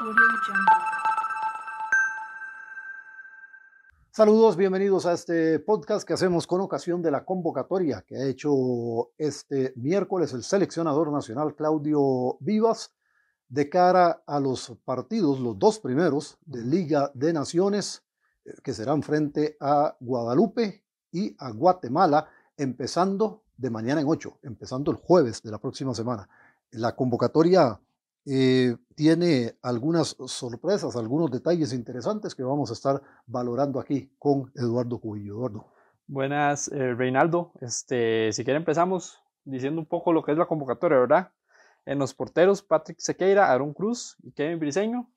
Audio Jungle. Saludos, bienvenidos a este podcast que hacemos con ocasión de la convocatoria que ha hecho este miércoles el seleccionador nacional Claudio Vivas de cara a los partidos, los dos primeros de Liga de Naciones, que serán frente a Guadalupe y a Guatemala, empezando de mañana en 8, empezando el jueves de la próxima semana. La convocatoria tiene algunas sorpresas, algunos detalles interesantes que vamos a estar valorando aquí con Eduardo Cubillo. Eduardo. Buenas, Reinaldo. Si quiere empezamos diciendo un poco lo que es la convocatoria, ¿verdad? En los porteros, Patrick Sequeira, Aaron Cruz y Kevin Briceño.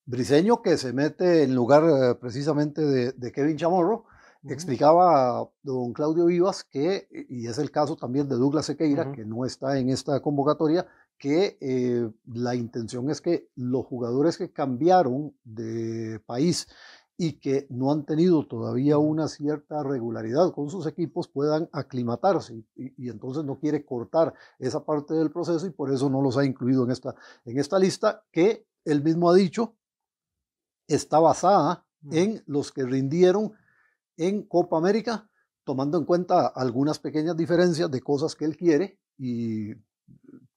Briceño, que se mete en lugar precisamente de Kevin Chamorro. Explicaba don Claudio Vivas que, y es el caso también de Douglas Sequeira, que no está en esta convocatoria, que la intención es que los jugadores que cambiaron de país y que no han tenido todavía una cierta regularidad con sus equipos puedan aclimatarse y entonces no quiere cortar esa parte del proceso y por eso no los ha incluido en esta lista que él mismo ha dicho está basada en los que rindieron en Copa América, tomando en cuenta algunas pequeñas diferencias de cosas que él quiere y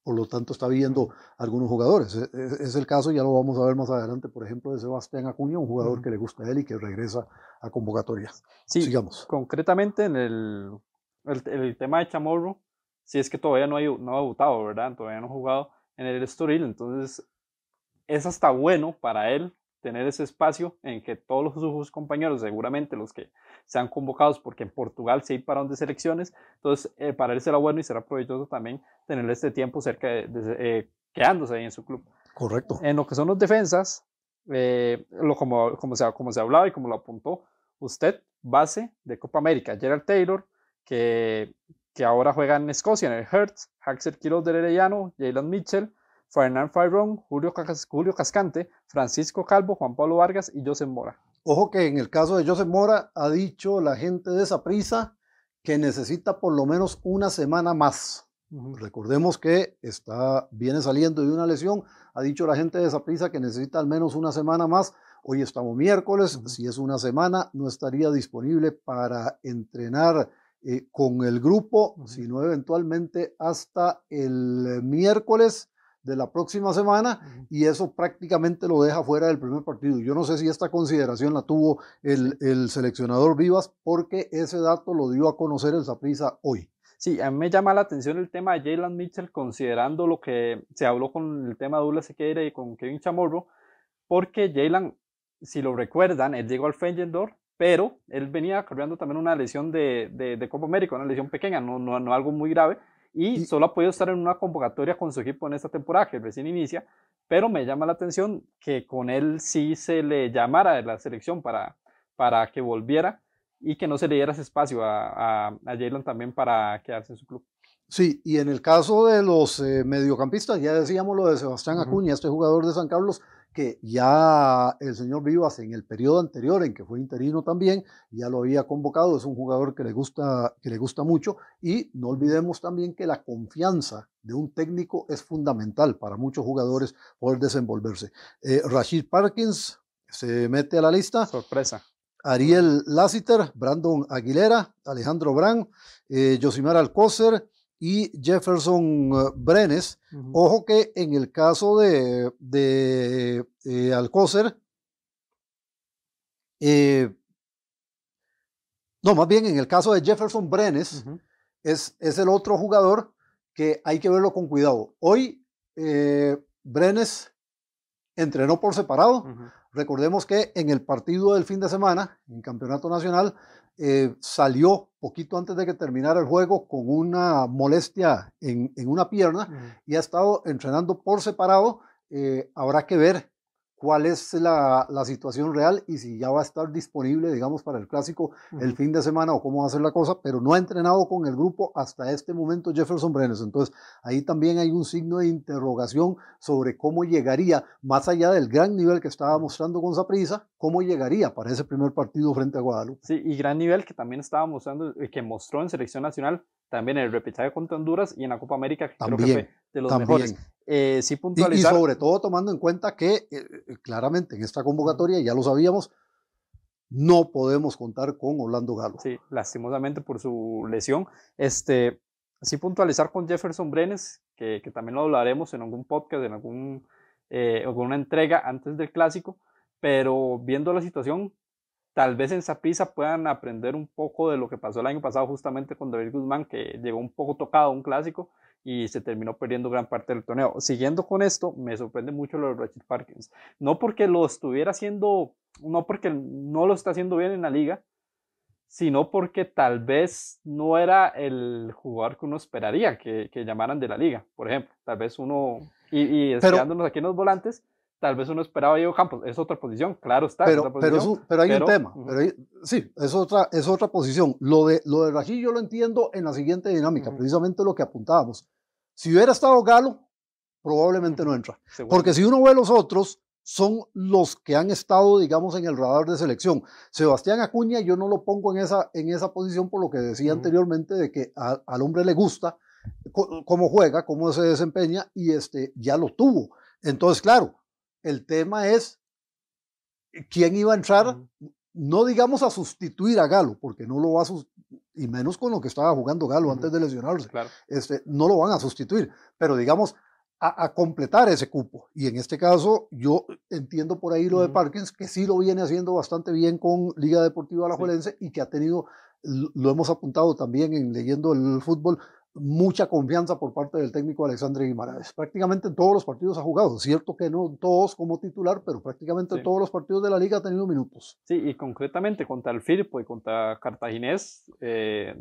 por lo tanto está viendo algunos jugadores. Es el caso, ya lo vamos a ver más adelante, por ejemplo, de Sebastián Acuña, un jugador que le gusta a él y que regresa a convocatorias. Sí, sigamos. Concretamente en el tema de Chamorro, si es que todavía no ha debutado, ¿verdad? Todavía no ha jugado en el Estoril, entonces es hasta bueno para él tener ese espacio en que todos sus compañeros, seguramente los que sean convocados, porque en Portugal sí hay parón de selecciones, entonces para él será bueno y será provechoso también tener este tiempo cerca quedándose ahí en su club. Correcto. En lo que son los defensas, como se hablaba y como lo apuntó usted, base de Copa América, Gerald Taylor, que ahora juega en Escocia, en el Hearts, Axel Quiroz del Herediano, Jalen Mitchell, Fernán Fairón, Julio Cascante, Francisco Calvo, Juan Pablo Vargas y Joseph Mora. Ojo que en el caso de Joseph Mora ha dicho la gente de Saprissa que necesita por lo menos una semana más. Recordemos que viene saliendo de una lesión, ha dicho la gente de Saprissa que necesita al menos una semana más. Hoy estamos miércoles, si es una semana no estaría disponible para entrenar con el grupo, sino eventualmente hasta el miércoles de la próxima semana y eso prácticamente lo deja fuera del primer partido. Yo no sé si esta consideración la tuvo el seleccionador Vivas porque ese dato lo dio a conocer el Saprissa hoy. Sí, a mí me llama la atención el tema de Jalen Mitchell considerando lo que se habló con el tema de Douglas Sequeira y con Kevin Chamorro, porque Jalen, si lo recuerdan, él llegó al Feyenoord, pero él venía cargando también una lesión de Copa América, una lesión pequeña, no algo muy grave, y solo ha podido estar en una convocatoria con su equipo en esta temporada, que recién inicia, pero me llama la atención que con él sí se le llamara de la selección para que volviera y que no se le diera ese espacio a Jalen también para quedarse en su club. Sí, y en el caso de los mediocampistas, ya decíamos lo de Sebastián Acuña, este jugador de San Carlos, que ya el señor Vivas en el periodo anterior, en que fue interino también, ya lo había convocado, es un jugador que le gusta mucho, y no olvidemos también que la confianza de un técnico es fundamental para muchos jugadores poder desenvolverse. Rashid Parkins se mete a la lista. Sorpresa. Ariel Lassiter, Brandon Aguilera, Alejandro Brand, Josimar Alcócer y Jefferson Brenes. Ojo que en el caso de Alcócer, más bien en el caso de Jefferson Brenes, es el otro jugador que hay que verlo con cuidado. Hoy Brenes entrenó por separado. Recordemos que en el partido del fin de semana, en Campeonato Nacional, salió poquito antes de que terminara el juego con una molestia en una pierna y ha estado entrenando por separado. Habrá que ver cuál es la situación real y si ya va a estar disponible, digamos, para el clásico el fin de semana o cómo va a ser la cosa, pero no ha entrenado con el grupo hasta este momento Jefferson Brenes. Entonces, ahí también hay un signo de interrogación sobre cómo llegaría, más allá del gran nivel que estaba mostrando con Saprissa, cómo llegaría para ese primer partido frente a Guadalupe. Sí, y gran nivel que también estaba mostrando, que mostró en selección nacional, también en el repechaje contra Honduras y en la Copa América, que también, creo que fue de los mejores. Sí puntualizar. Y sobre todo tomando en cuenta que claramente en esta convocatoria, ya lo sabíamos, no podemos contar con Orlando Galo. Sí, lastimosamente por su lesión. Sí puntualizar con Jefferson Brenes, que también lo hablaremos en algún podcast, en alguna entrega antes del clásico, pero viendo la situación, tal vez en Saprissa puedan aprender un poco de lo que pasó el año pasado justamente con David Guzmán, que llegó un poco tocado a un clásico y se terminó perdiendo gran parte del torneo. Siguiendo con esto, me sorprende mucho lo de Rashid Parkins. No porque lo estuviera haciendo, no porque no lo está haciendo bien en la liga, sino porque tal vez no era el jugador que uno esperaría que llamaran de la liga, por ejemplo. Tal vez uno, y quedándonos aquí en los volantes, tal vez uno esperaba a Diego Campos, es otra posición, claro está. Pero hay un tema, sí, es otra posición. Lo de Rashid yo lo entiendo en la siguiente dinámica, precisamente lo que apuntábamos. Si hubiera estado Galo, probablemente no entra. Porque si uno ve los otros, son los que han estado, digamos, en el radar de selección. Sebastián Acuña yo no lo pongo en esa posición por lo que decía anteriormente de que al hombre le gusta cómo juega, cómo se desempeña y ya lo tuvo. Entonces, claro, el tema es quién iba a entrar, no digamos a sustituir a Galo, porque no lo va a y menos con lo que estaba jugando Galo antes de lesionarse. Claro. No lo van a sustituir, pero digamos a completar ese cupo. Y en este caso, yo entiendo por ahí lo de Parkins, que sí lo viene haciendo bastante bien con Liga Deportiva Alajuelense y que ha tenido, lo hemos apuntado también en leyendo el fútbol, mucha confianza por parte del técnico Alexandre Guimaraes. Prácticamente en todos los partidos ha jugado. Cierto que no todos como titular, pero prácticamente en todos los partidos de la liga ha tenido minutos. Sí, y concretamente contra el Firpo y contra Cartaginés,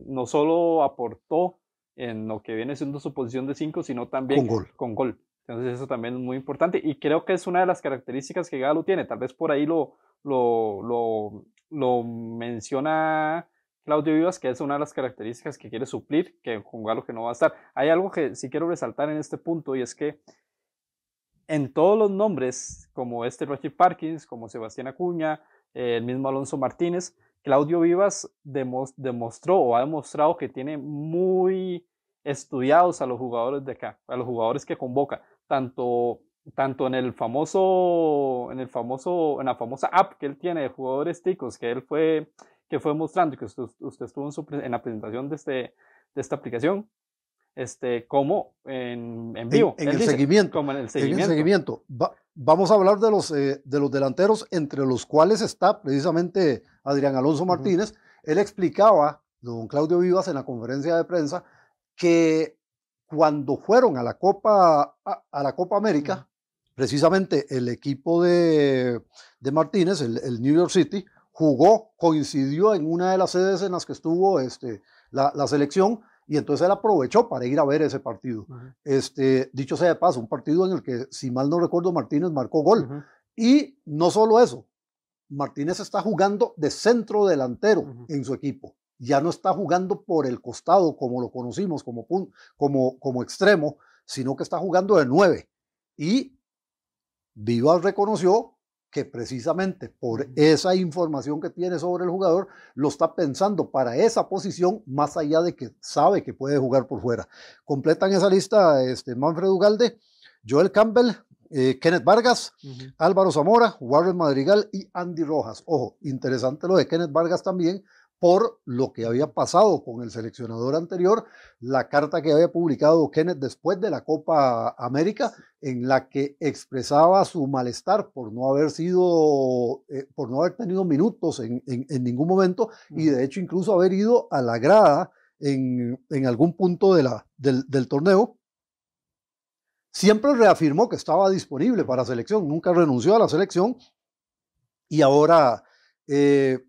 no solo aportó en lo que viene siendo su posición de 5, sino también con gol. Entonces eso también es muy importante y creo que es una de las características que Galo tiene. Tal vez por ahí lo menciona Claudio Vivas, que es una de las características que quiere suplir, que con Galo que no va a estar. Hay algo que sí quiero resaltar en este punto y es que en todos los nombres, como Rashid Parkins, como Sebastián Acuña, el mismo Alonso Martínez, Claudio Vivas demostró o ha demostrado que tiene muy estudiados a los jugadores de acá, a los jugadores que convoca, tanto en la famosa app que él tiene de jugadores ticos, que fue mostrando y que usted estuvo en la presentación de esta aplicación, como en vivo. En el seguimiento. Como en el seguimiento. Vamos a hablar de los delanteros, entre los cuales está precisamente Adrián Alonso Martínez. Él explicaba, don Claudio Vivas, en la conferencia de prensa, que cuando fueron a la Copa América, precisamente el equipo de Martínez, el New York City, coincidió en una de las sedes en las que estuvo la selección, y entonces él aprovechó para ir a ver ese partido. Dicho sea de paso, un partido en el que, si mal no recuerdo, Martínez marcó gol. Y no solo eso, Martínez está jugando de centro delantero en su equipo. Ya no está jugando por el costado como lo conocimos, como extremo, sino que está jugando de 9. Y Vivas reconoció que precisamente por esa información que tiene sobre el jugador, lo está pensando para esa posición, más allá de que sabe que puede jugar por fuera. Completan esa lista Manfred Ugalde, Joel Campbell, Kenneth Vargas, Álvaro Zamora, Warren Madrigal y Andy Rojas. Ojo, interesante lo de Kenneth Vargas también, por lo que había pasado con el seleccionador anterior, la carta que había publicado Kenneth después de la Copa América, en la que expresaba su malestar por no haber tenido minutos en ningún momento, y de hecho incluso haber ido a la grada en algún punto del torneo. Siempre reafirmó que estaba disponible para selección, nunca renunció a la selección, y ahora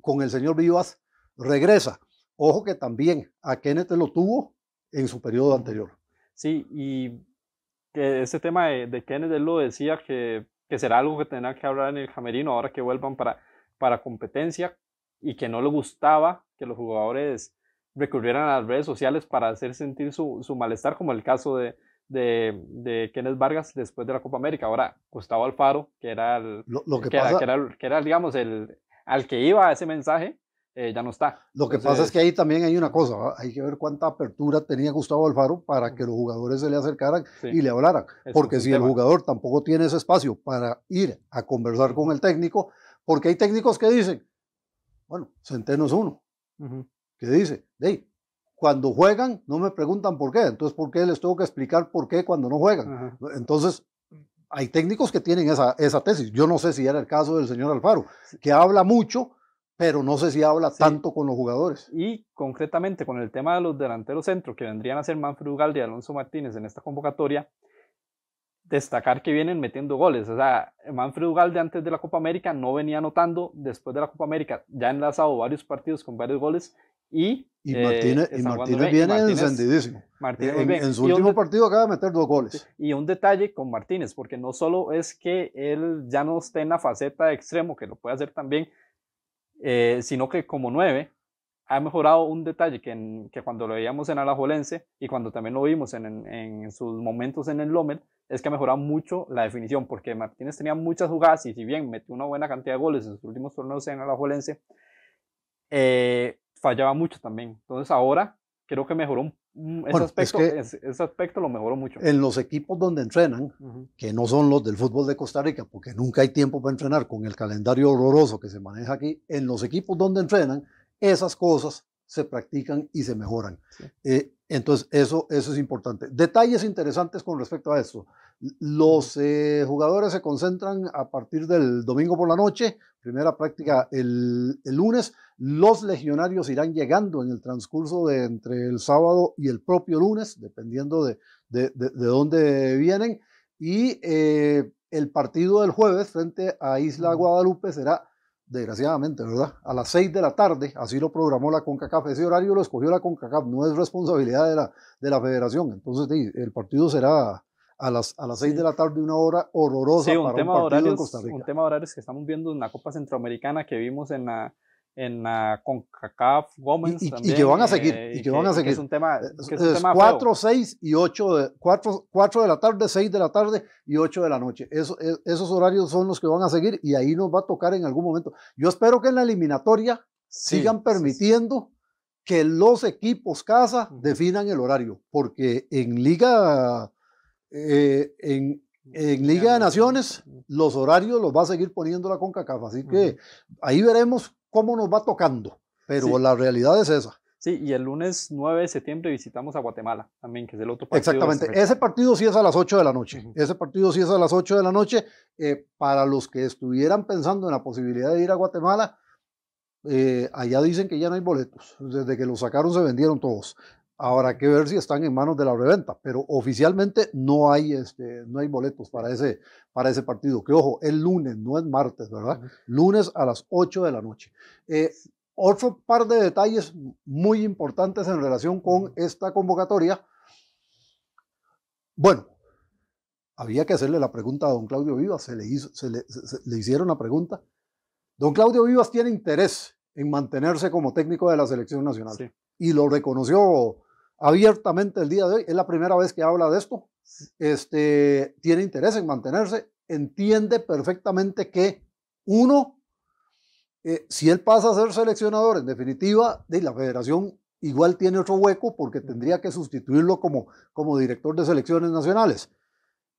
con el señor Vivas regresa. Ojo que también a Kenneth lo tuvo en su periodo anterior. Sí, y que ese tema de Kenneth, él lo decía que será algo que tendrán que hablar en el camerino ahora que vuelvan para competencia, y que no le gustaba que los jugadores recurrieran a las redes sociales para hacer sentir su malestar, como el caso de Kenneth Vargas después de la Copa América. Ahora Gustavo Alfaro, que era digamos al que iba ese mensaje, ya no está. Lo que pasa es que ahí también hay una cosa, ¿va? Hay que ver cuánta apertura tenía Gustavo Alfaro para que los jugadores se le acercaran y le hablaran, porque si el jugador tampoco tiene ese espacio para ir a conversar con el técnico, porque hay técnicos que dicen, bueno, Centeno es uno, que dice, hey, cuando juegan no me preguntan por qué, entonces ¿por qué les tengo que explicar por qué cuando no juegan? Entonces hay técnicos que tienen esa tesis. Yo no sé si era el caso del señor Alfaro, que habla mucho, pero no sé si habla tanto con los jugadores. Y concretamente con el tema de los delanteros centro, que vendrían a ser Manfred Ugalde y Alonso Martínez en esta convocatoria, destacar que vienen metiendo goles. O sea, Manfred Ugalde antes de la Copa América no venía anotando, después de la Copa América ya ha enlazado varios partidos con varios goles. Y Martínez viene encendidísimo. En su último partido acaba de meter 2 goles. Y un detalle con Martínez, porque no solo es que él ya no esté en la faceta de extremo, que lo puede hacer también, sino que como 9 ha mejorado un detalle que cuando lo veíamos en Alajuelense y cuando también lo vimos en sus momentos en el Lommel, es que ha mejorado mucho la definición, porque Martínez tenía muchas jugadas y si bien metió una buena cantidad de goles en sus últimos torneos en Alajuelense, fallaba mucho también. Entonces ahora creo que mejoró ese aspecto lo mejoró mucho. En los equipos donde entrenan, que no son los del fútbol de Costa Rica, porque nunca hay tiempo para entrenar con el calendario horroroso que se maneja aquí, en los equipos donde entrenan, esas cosas se practican y se mejoran. Entonces eso es importante. Detalles interesantes con respecto a esto. Los jugadores se concentran a partir del domingo por la noche, primera práctica el lunes. Los legionarios irán llegando en el transcurso de entre el sábado y el propio lunes, dependiendo de dónde vienen. Y el partido del jueves frente a Isla Guadalupe será, desgraciadamente, ¿verdad?, a las 6 de la tarde, así lo programó la CONCACAF. Ese horario lo escogió la CONCACAF, no es responsabilidad de la federación. Entonces el partido será a las 6 de la tarde, una hora horrorosa para un partido en Costa Rica. Un tema de horarios que estamos viendo en la Copa Centroamericana, que vimos en la CONCACAF Women's y que van a seguir, que es un tema, es 4, 6 y 8, 4 de la tarde, 6 de la tarde y 8 de la noche. Esos horarios son los que van a seguir y ahí nos va a tocar en algún momento. Yo espero que en la eliminatoria sigan permitiendo que los equipos casa definan el horario, porque en Liga en Liga de Naciones los horarios los va a seguir poniendo la CONCACAF, así que ahí veremos cómo nos va tocando, pero la realidad es esa. Sí, y el lunes 9 de septiembre visitamos a Guatemala también, que es el otro partido. Exactamente, ese partido sí es a las 8 de la noche, ese partido sí es a las 8 de la noche. Para los que estuvieran pensando en la posibilidad de ir a Guatemala, allá dicen que ya no hay boletos, desde que los sacaron se vendieron todos. Habrá que ver si están en manos de la reventa, pero oficialmente no hay boletos para ese partido. Que ojo, el lunes, no es martes, ¿verdad? Lunes a las 8 de la noche. Otro par de detalles muy importantes en relación con esta convocatoria. Bueno, había que hacerle la pregunta a don Claudio Vivas, le hicieron la pregunta. Don Claudio Vivas tiene interés en mantenerse como técnico de la selección nacional, y lo reconoció abiertamente el día de hoy. Es la primera vez que habla de esto. Tiene interés en mantenerse, entiende perfectamente que si él pasa a ser seleccionador, en definitiva, la federación igual tiene otro hueco porque tendría que sustituirlo como director de selecciones nacionales.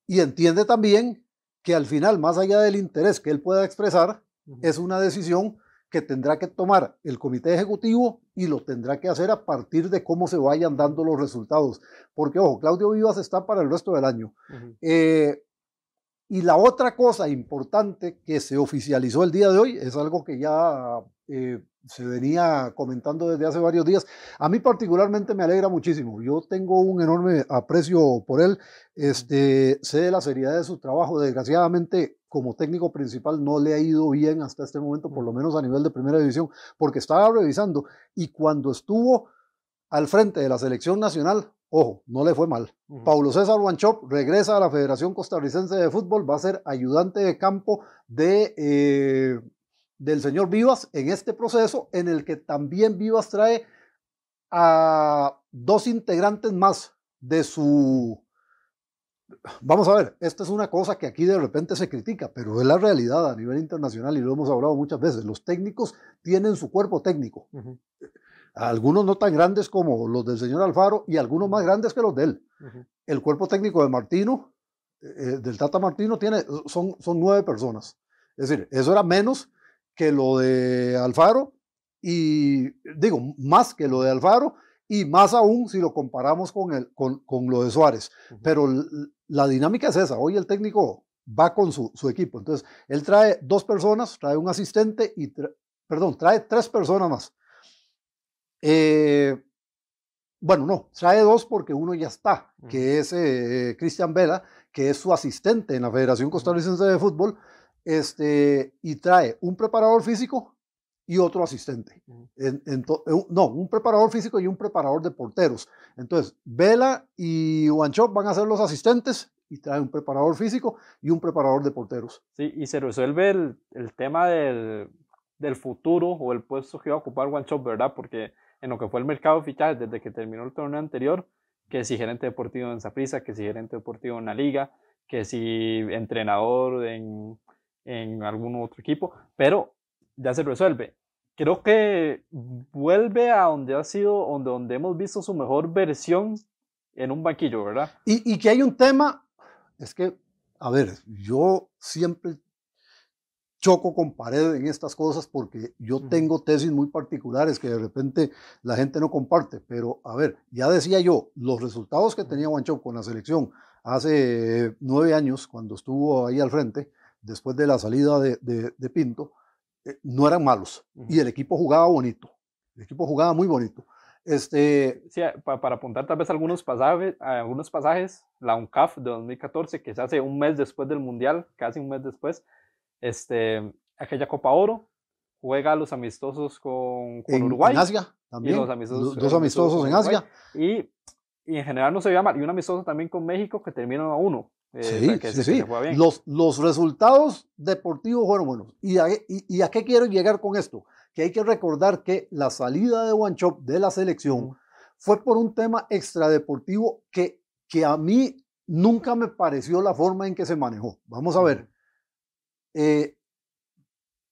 Y entiende también que al final, más allá del interés que él pueda expresar, es una decisión que tendrá que tomar el comité ejecutivo y lo tendrá que hacer a partir de cómo se vayan dando los resultados. Porque, ojo, Claudio Vivas está para el resto del año. Y la otra cosa importante que se oficializó el día de hoy es algo que ya se venía comentando desde hace varios días. A mí particularmente me alegra muchísimo. Yo tengo un enorme aprecio por él. Sé de la seriedad de su trabajo. Desgraciadamente, como técnico principal no le ha ido bien hasta este momento, por lo menos a nivel de primera división, porque estaba revisando y cuando estuvo al frente de la selección nacional, ojo, no le fue mal. Paulo César Wanchope regresa a la Federación Costarricense de Fútbol, va a ser ayudante de campo del señor Vivas en este proceso, en el que también Vivas trae a 2 integrantes más de su vamos a ver, esta es una cosa que aquí de repente se critica, pero es la realidad a nivel internacional y lo hemos hablado muchas veces. Los técnicos tienen su cuerpo técnico. Algunos no tan grandes como los del señor Alfaro y algunos más grandes que los de él. El cuerpo técnico de Martino, del Tata Martino, son 9 personas. Es decir, eso era menos que lo de Alfaro y digo, más que lo de Alfaro y más aún si lo comparamos con lo de Suárez. Pero la dinámica es esa. Hoy el técnico va con su equipo. Entonces, él trae 2 personas, trae un asistente y, trae 3 personas más. Bueno, no, trae 2 porque uno ya está, que es Cristian Vela, que es su asistente en la Federación Costarricense de Fútbol, y trae un preparador físico y otro asistente. No, un preparador físico y un preparador de porteros. Entonces, Vela y Wanchope van a ser los asistentes y trae un preparador físico y un preparador de porteros. Sí, y se resuelve el tema del futuro o el puesto que va a ocupar Wanchope, ¿verdad? Porque en lo que fue el mercado de fichajes desde que terminó el torneo anterior, que si gerente deportivo en Saprissa, que si gerente deportivo en la liga, que si entrenador en algún otro equipo, pero ya se resuelve. Creo que vuelve a donde ha sido, donde hemos visto su mejor versión en un banquillo, ¿verdad? Y que hay un tema, es que, a ver, yo siempre choco con pared en estas cosas porque yo tengo tesis muy particulares que de repente la gente no comparte, pero a ver, ya decía yo, los resultados que tenía Wanchope con la selección hace 9 años, cuando estuvo ahí al frente, después de la salida de Pinto, no eran malos, y el equipo jugaba bonito, el equipo jugaba muy bonito. Sí, para apuntar tal vez algunos pasajes, la UNCAF de 2014, que se hace un mes después del Mundial, casi un mes después, aquella Copa Oro, juega los amistosos con Uruguay. En Asia también, y los 2 amistosos en Asia. Y en general no se veía mal, y un amistoso también con México que terminó a 1. Sí. Los resultados deportivos fueron buenos. ¿Y a qué quiero llegar con esto? Que hay que recordar que la salida de Wanchope de la selección fue por un tema extradeportivo que a mí nunca me pareció la forma en que se manejó. Vamos a ver.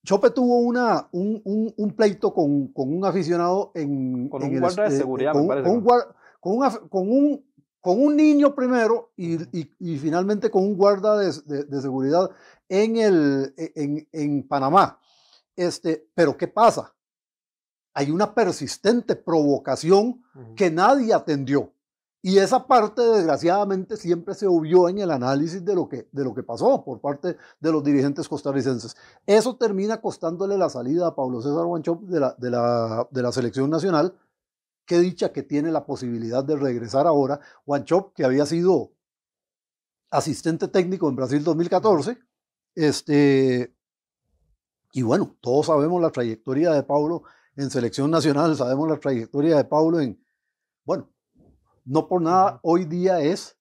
Chope tuvo un pleito con un aficionado con un guarda de seguridad, me parece. Con un niño primero y finalmente con un guarda de seguridad en Panamá. Pero ¿qué pasa? Hay una persistente provocación que nadie atendió. Y esa parte, desgraciadamente, siempre se obvió en el análisis de lo que pasó por parte de los dirigentes costarricenses. Eso termina costándole la salida a Pablo César Wanchope de la selección nacional. Qué dicha que tiene la posibilidad de regresar ahora. Wanchope, que había sido asistente técnico en Brasil 2014. Y bueno, todos sabemos la trayectoria de Pablo en selección nacional, sabemos la trayectoria de Pablo bueno, no por nada, hoy día es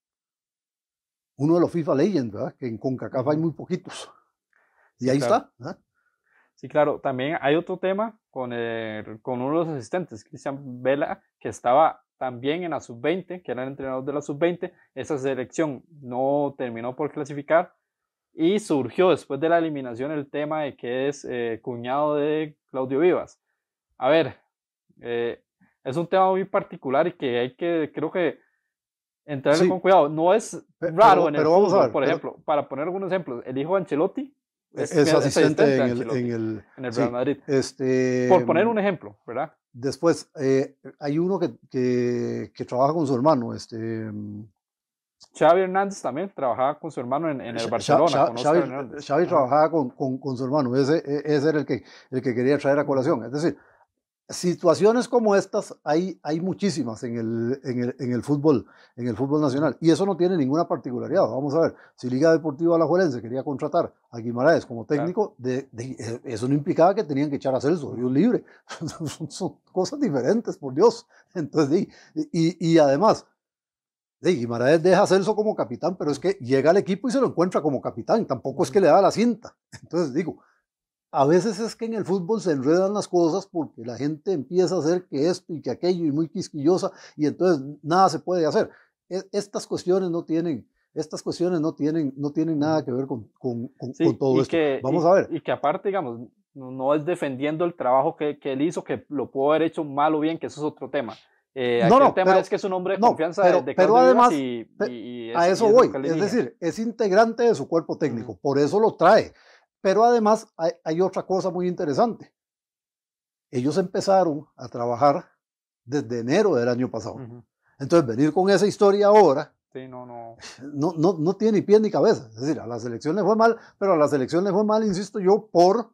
uno de los FIFA Legends, ¿verdad? Que en CONCACAF hay muy poquitos. Y sí, ahí claro. Está. ¿Verdad? Sí, claro. También hay otro tema con uno de los asistentes, Cristian Vela, que estaba también en la sub-20, que era el entrenador de la sub-20. Esa selección no terminó por clasificar y surgió después de la eliminación el tema de que es cuñado de Claudio Vivas. A ver, es un tema muy particular y que hay que, creo que, entrarle con cuidado. No es raro en el fútbol, por ejemplo, para poner algunos ejemplos, el hijo de Ancelotti es asistente en el Real Madrid. Por poner un ejemplo, ¿verdad? Después, hay uno que trabaja con su hermano, Xavi Hernández también trabajaba con su hermano en el Barcelona. Xavi trabajaba con su hermano, ese era el que quería traer a colación. Es decir, situaciones como estas hay muchísimas en el fútbol nacional, y eso no tiene ninguna particularidad. Vamos a ver, si Liga Deportiva Alajuelense quería contratar a Guimaraes como técnico, eso no implicaba que tenían que echar a Celso, Dios libre. Son cosas diferentes, por Dios. Entonces, y además, Guimaraes deja a Celso como capitán, pero es que llega al equipo y se lo encuentra como capitán, tampoco es que le da la cinta. Entonces digo, a veces es que en el fútbol se enredan las cosas porque la gente empieza a hacer que esto y que aquello y muy quisquillosa, y entonces nada se puede hacer. Estas cuestiones no tienen estas cuestiones no tienen nada que ver con Sí, todo esto. Vamos a ver. Y que aparte, digamos, no es defendiendo el trabajo que él hizo, que lo pudo haber hecho mal o bien, que eso es otro tema. Aquí el tema es que es un hombre de confianza de pero Claudio además, Vivas a eso es voy. lo que él Es dirige. decir, es integrante de su cuerpo técnico, por eso lo trae. Pero además hay otra cosa muy interesante. Ellos empezaron a trabajar desde enero del año pasado. Entonces, venir con esa historia ahora sí, no tiene ni pie ni cabeza. Es decir, a la selección le fue mal, pero a la selección le fue mal, insisto yo, por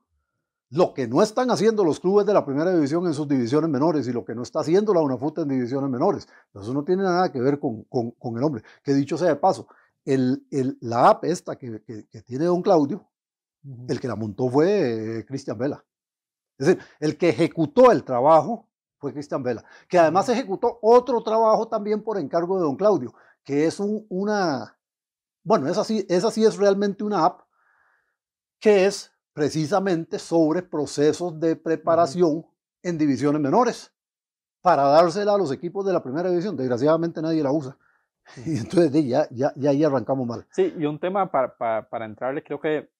lo que no están haciendo los clubes de la primera división en sus divisiones menores y lo que no está haciendo la UNAFUT en divisiones menores. Eso no tiene nada que ver con el hombre. Que dicho sea de paso, la app esta que tiene don Claudio, el que la montó fue Cristian Vela. Es decir, el que ejecutó el trabajo fue Cristian Vela, que además ejecutó otro trabajo también por encargo de don Claudio, que es bueno, esa sí es realmente una app que es precisamente sobre procesos de preparación en divisiones menores, para dársela a los equipos de la primera división. Desgraciadamente nadie la usa. Y entonces ya ahí arrancamos mal. Sí, y un tema para entrarle, creo que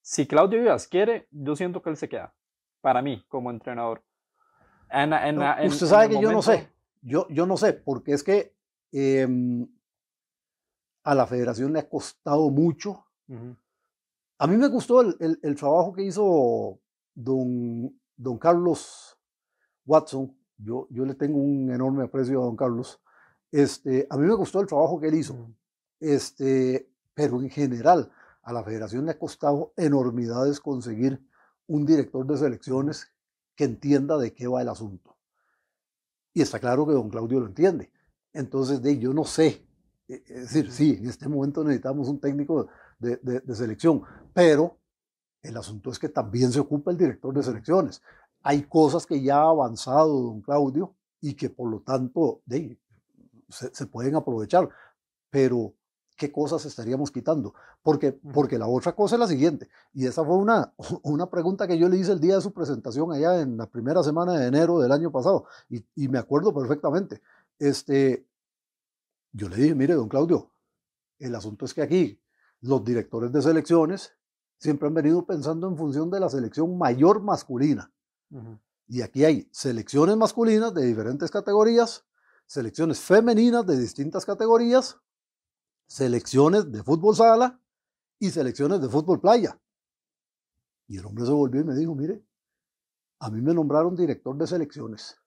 si Claudio Vivas quiere, yo siento que él se queda, para mí, como entrenador. Usted sabe que yo no sé, yo no sé, porque es que a la federación le ha costado mucho. A mí me gustó el trabajo que hizo don Carlos Watson. Yo le tengo un enorme aprecio a don Carlos. A mí me gustó el trabajo que él hizo. Pero en general a la federación le ha costado enormidades conseguir un director de selecciones que entienda de qué va el asunto. Y está claro que don Claudio lo entiende. Entonces, yo no sé. Es decir, sí, en este momento necesitamos un técnico de selección, pero el asunto es que también se ocupa el director de selecciones. Hay cosas que ya ha avanzado don Claudio y que por lo tanto se pueden aprovechar, pero ¿qué cosas estaríamos quitando? Porque la otra cosa es la siguiente, y esa fue una pregunta que yo le hice el día de su presentación allá en la primera semana de enero del año pasado, y me acuerdo perfectamente. Yo le dije, mire, don Claudio, el asunto es que aquí los directores de selecciones siempre han venido pensando en función de la selección mayor masculina. Y aquí hay selecciones masculinas de diferentes categorías, selecciones femeninas de distintas categorías, selecciones de fútbol sala y selecciones de fútbol playa. Y el hombre se volvió y me dijo, mire, a mí me nombraron director de selecciones.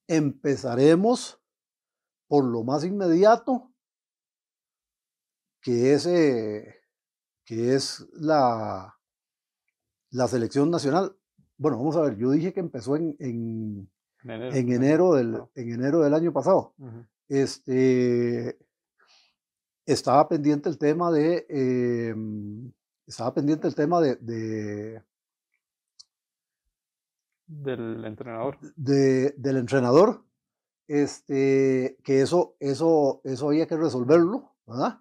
Empezaremos por lo más inmediato, que es la selección nacional. Bueno, vamos a ver, yo dije que empezó en enero del año pasado. Estaba pendiente el tema del entrenador. Del entrenador, que eso había que resolverlo, ¿verdad?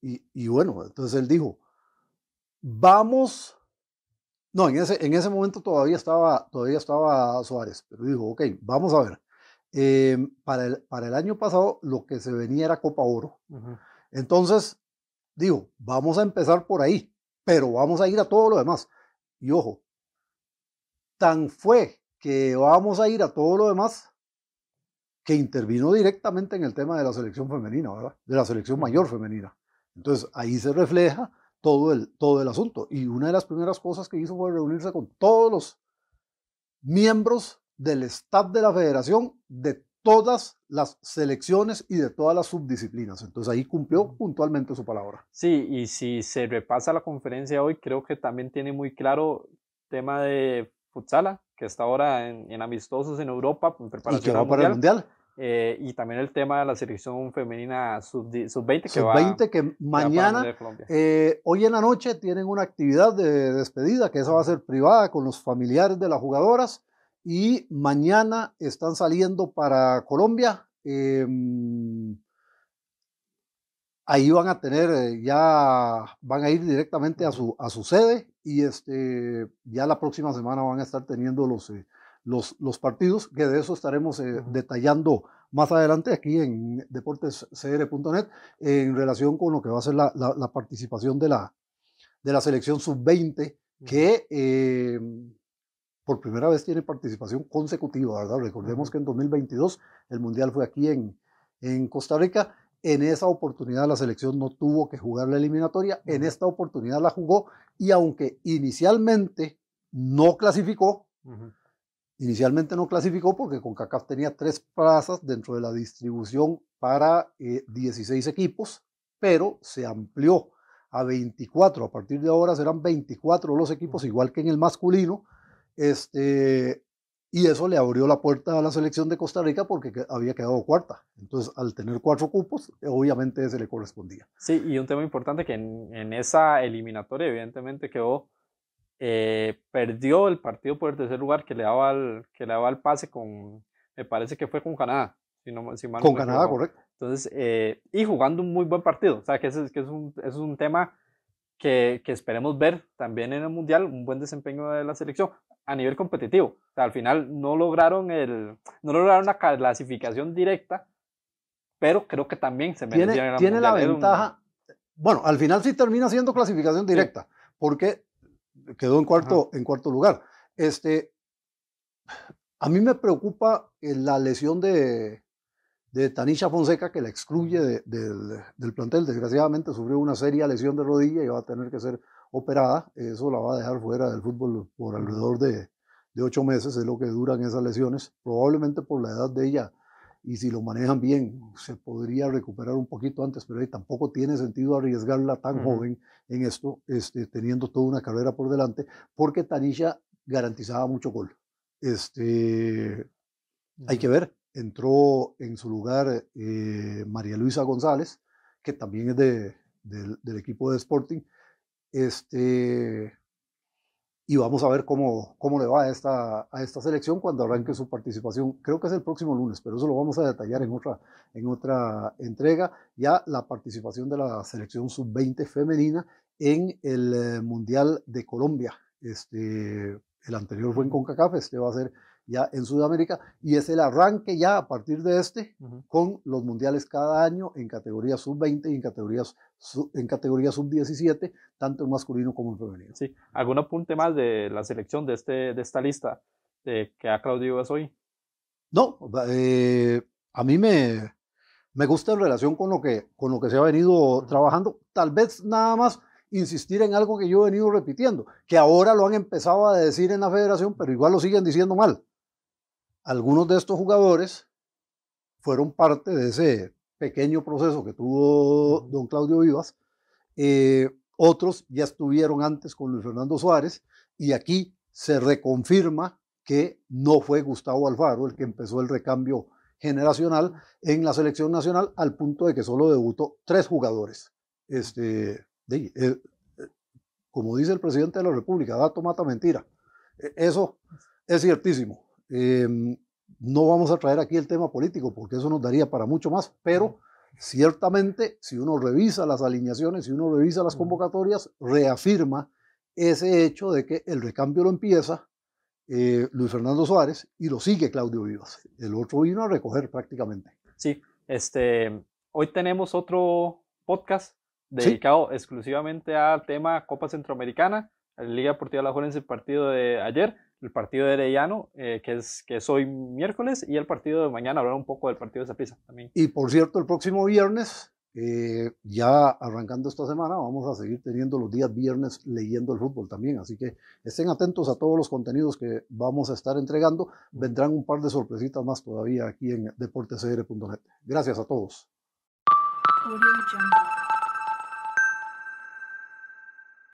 Y bueno, entonces él dijo, vamos, no, en ese momento todavía estaba Suárez, pero dijo, ok, vamos a ver. Para el año pasado lo que se venía era Copa Oro. Entonces, digo, vamos a empezar por ahí, pero vamos a ir a todo lo demás. Y ojo, tan fue que vamos a ir a todo lo demás que intervino directamente en el tema de la selección femenina, ¿verdad? De la selección mayor femenina. Entonces, ahí se refleja todo el asunto. Y una de las primeras cosas que hizo fue reunirse con todos los miembros del staff de la federación, de todas las selecciones y de todas las subdisciplinas. Entonces ahí cumplió puntualmente su palabra. Sí, y si se repasa la conferencia hoy, creo que también tiene muy claro el tema de futsala, que está ahora en amistosos en Europa, en preparación y que va para el Mundial. Y también el tema de la selección femenina sub-20 que mañana, hoy en la noche tienen una actividad de despedida, que esa va a ser privada con los familiares de las jugadoras, y mañana están saliendo para Colombia. Ahí van a tener, van a ir directamente a su sede, y ya la próxima semana van a estar teniendo los partidos, que de eso estaremos detallando más adelante aquí en deportescr.net en relación con lo que va a ser la participación de la selección sub-20, que por primera vez tiene participación consecutiva, ¿verdad? Recordemos que en 2022 el Mundial fue aquí en Costa Rica. En esa oportunidad la selección no tuvo que jugar la eliminatoria, en esta oportunidad la jugó, y aunque inicialmente no clasificó, porque CONCACAF tenía 3 plazas dentro de la distribución para 16 equipos, pero se amplió a 24. A partir de ahora serán 24 los equipos, igual que en el masculino. Y eso le abrió la puerta a la selección de Costa Rica porque había quedado cuarta. Entonces, al tener 4 cupos, obviamente se le correspondía. Sí, y un tema importante que en esa eliminatoria evidentemente quedó, perdió el partido por el tercer lugar que le daba el pase con, me parece que fue con Canadá, si mal con no Canadá, correcto. Entonces, y jugando un muy buen partido, o sea, que ese es un tema que esperemos ver también en el Mundial, un buen desempeño de la selección a nivel competitivo. O sea, al final no lograron la clasificación directa, pero creo que también se merecían tiene la ventaja. Bueno, al final sí termina siendo clasificación directa, porque quedó en cuarto lugar. A mí me preocupa la lesión de Tanisha Fonseca, que la excluye del plantel. Desgraciadamente sufrió una seria lesión de rodilla y va a tener que ser operada. Eso la va a dejar fuera del fútbol por alrededor de 8 meses, es lo que duran esas lesiones, probablemente por la edad de ella, y si lo manejan bien se podría recuperar un poquito antes, pero tampoco tiene sentido arriesgarla tan joven en esto, teniendo toda una carrera por delante, porque Tanisha garantizaba mucho gol. Hay que ver. Entró en su lugar María Luisa González, que también es del equipo de Sporting. Y vamos a ver cómo le va a esta selección cuando arranque su participación. Creo que es el próximo lunes, pero eso lo vamos a detallar en otra entrega. Ya la participación de la selección sub-20 femenina en el Mundial de Colombia. El anterior fue en CONCACAF, este va a ser ya en Sudamérica, y es el arranque ya a partir de con los mundiales cada año en categoría sub-20 y en categoría sub-17, tanto en masculino como en femenino. Sí, ¿algún apunte más de la selección de esta lista que ha Claudio Vivas hoy? No, a mí me gusta en relación con lo que se ha venido trabajando, tal vez nada más insistir en algo que yo he venido repitiendo, que ahora lo han empezado a decir en la federación, pero igual lo siguen diciendo mal. Algunos de estos jugadores fueron parte de ese pequeño proceso que tuvo don Claudio Vivas. Otros ya estuvieron antes con Luis Fernando Suárez, y aquí se reconfirma que no fue Gustavo Alfaro el que empezó el recambio generacional en la selección nacional, al punto de que solo debutó 3 jugadores. Como dice el presidente de la República, dato mata mentira. Eso es ciertísimo. No vamos a traer aquí el tema político porque eso nos daría para mucho más, pero ciertamente si uno revisa las alineaciones, si uno revisa las convocatorias, reafirma ese hecho de que el recambio lo empieza Luis Fernando Suárez y lo sigue Claudio Vivas. El otro vino a recoger prácticamente. Sí, hoy tenemos otro podcast dedicado exclusivamente al tema Copa Centroamericana, la Liga Deportiva Alajuelense, el partido de ayer, el partido de Herediano, que es hoy miércoles, y el partido de mañana, hablar un poco del partido de Saprissa también. Y por cierto, el próximo viernes, ya arrancando esta semana, vamos a seguir teniendo los días viernes leyendo el fútbol también, así que estén atentos a todos los contenidos que vamos a estar entregando. Vendrán un par de sorpresitas más todavía aquí en deportescr.net. Gracias a todos. Audio Jungle.